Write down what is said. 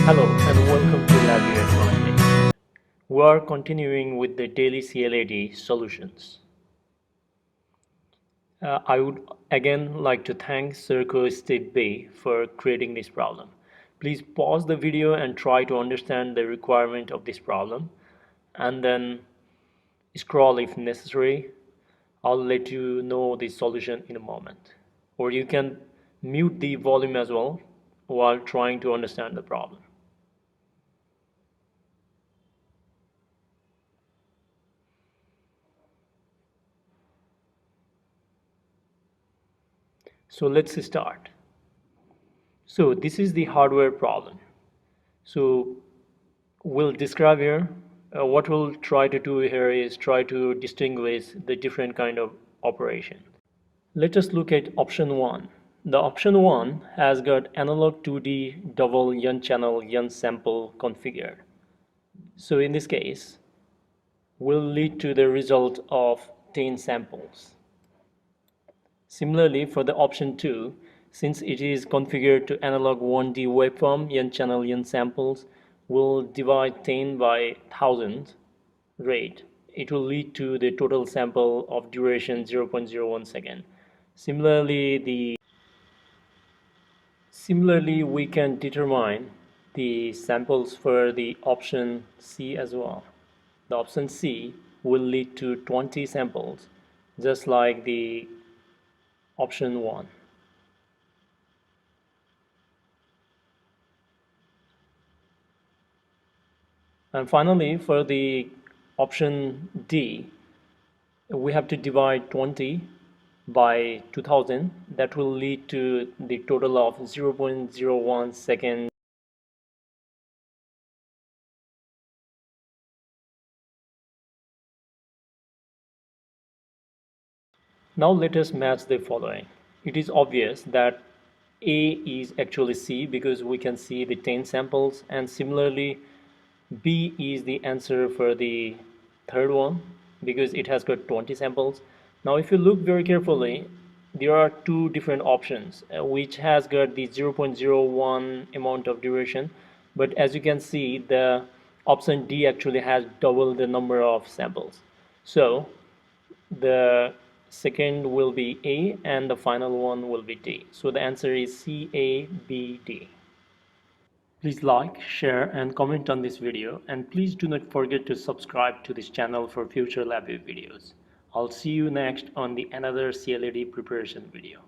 Hello and welcome to LabVIEW and NI. We are continuing with the daily CLAD solutions. I would again like to thank Circo State Bay for creating this problem. Please pause the video and try to understand the requirement of this problem and then scroll if necessary. I'll let you know the solution in a moment. Or you can mute the volume as well while trying to understand the problem. So let's start. So this is the hardware problem. So we'll describe here. What we'll try to do here is try to distinguish the different kind of operation. Let us look at option 1. The option 1 has got analog 2D double n-channel n-sample configured. So in this case, will lead to the result of 10 samples. Similarly, for the option 2, since it is configured to analog 1D waveform n-channel n-samples, will divide 10 by 1000 rate. It will lead to the total sample of duration 0.01 second. Similarly, we can determine the samples for the option C as well. The option C will lead to 20 samples, just like the option 1. And finally, for the option D, we have to divide 20 by 2000. That will lead to the total of 0.01 second. Now let us match the following. It is obvious that A is actually C because we can see the 10 samples, and similarly B is the answer for the third one because it has got 20 samples. Now if you look very carefully, there are two different options which has got the 0.01 amount of duration, but as you can see, the option D actually has double the number of samples. So the second will be A and the final one will be D. So the answer is C, A, B, D. Please like, share and comment on this video, and please do not forget to subscribe to this channel for future LabVIEW videos. I'll see you next on the another CLD preparation video.